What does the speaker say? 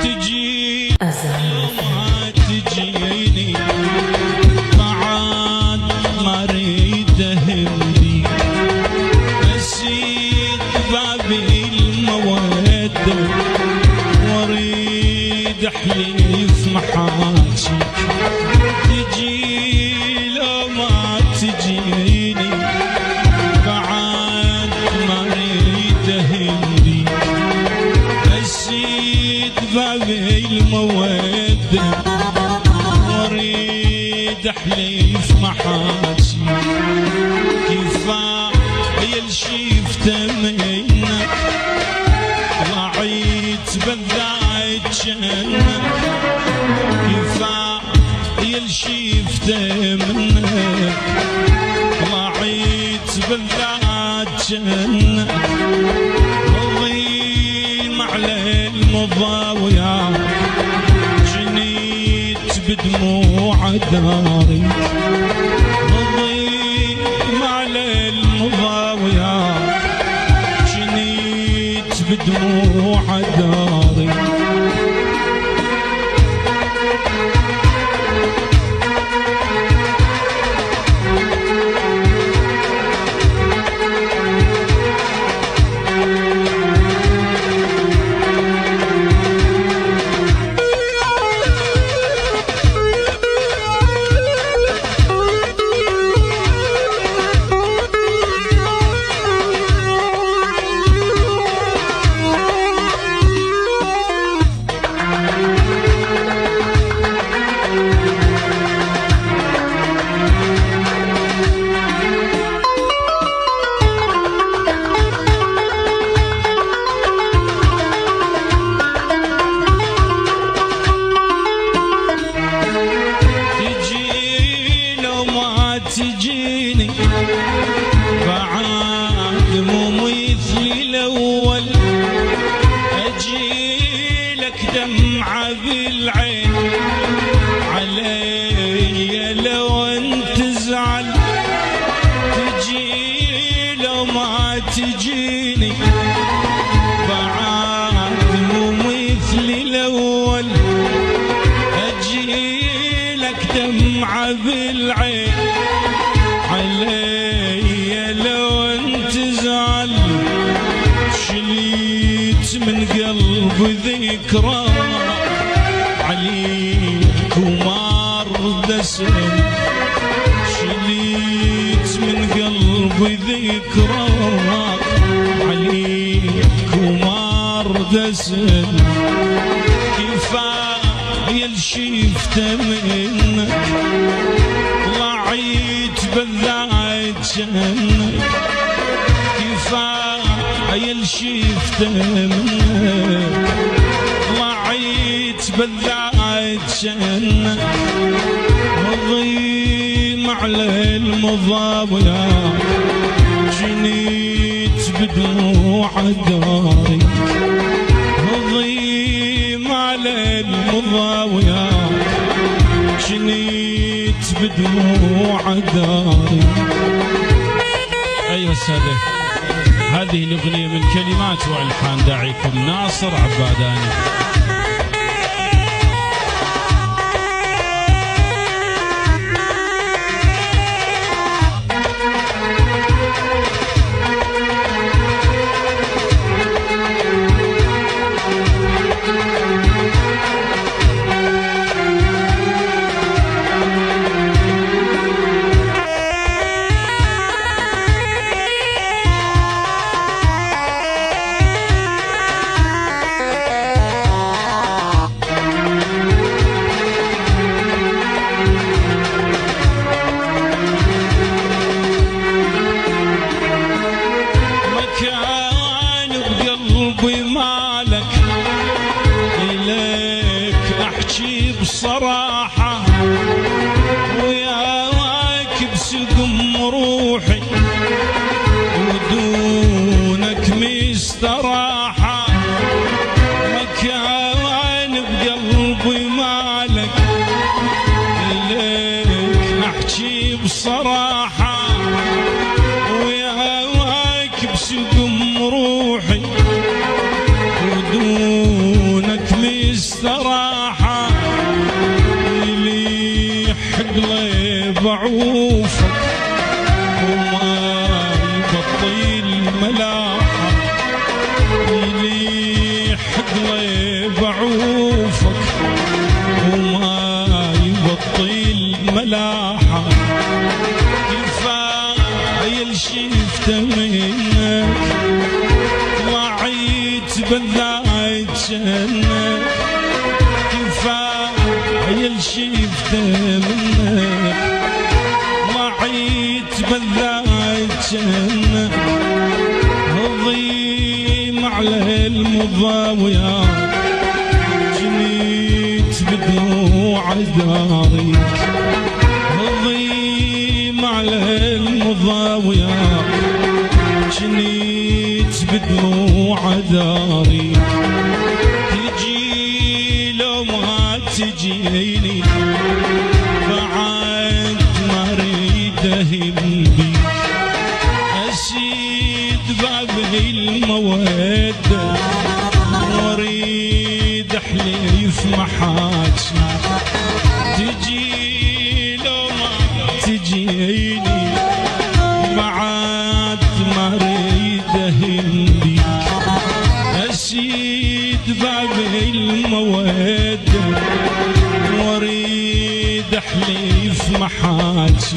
تجي ما تجيني بعد ما اريد اهمني اسيد بابي المودة واريد احلف محاجي تجي لو ما تجيني بعد ما اريد اهمني اسيد بابي المودة واريد احلف محاجي كفاية الشيفته منك ضاعيت بذاك جنك كفاية الشيفته منك ضاعيت بذاك جنك ضيم على المضاوية جنيت بدموع داري ضيم على المضاوية جنيت بدموع داري تجيني بعد مو مثل الاول اجيلك دمعة بالعين علي لو انت تزعل تجي لو ما تجيني بعد مو مثل الاول اجيلك دمعة بالعين علي لو انت زعل شليت من قلبي ذكرى عليك وما رد اسال شليت من قلبي ذكرى عليك وما رد اسال كفاية الشيفته منك ضاعيت بذاك جنك كفاية الشيفته منك ضاعيت بذاك جنك وضيم على المضاوية جنيت بدموع داري وضيم على المضاوية جنيت بدموع داري. أيها السادة، هذه الأغنية من كلمات والحان داعيكم ناصر عباداني. بصراحة وياك بسقم روحي ودونك مستراحة مكان بقلبي مالك إليك أحكي بصراحة وياك بسقم روحي ودونك مستراحة استراحة يليح قلب عوفك وما يبطل ملاحة يليح قلب عوفك وما يبطل ملاحة كفاية شفته منك وعيت بالذات جنك كفاية شفته منك وعيت بالذات جنك الضيم على المضاويات جنيت بدموع دارك الضيم على المضاويات جنيت بدموع دارك تجي لو ما تجيني بعد ما اريد اهم بيك اسيد باب المودة واريد احلف محاكي تجي لو ما تجيني بعد ما اريد اهم بيك اسيد باب المودة واريد احلف محاكي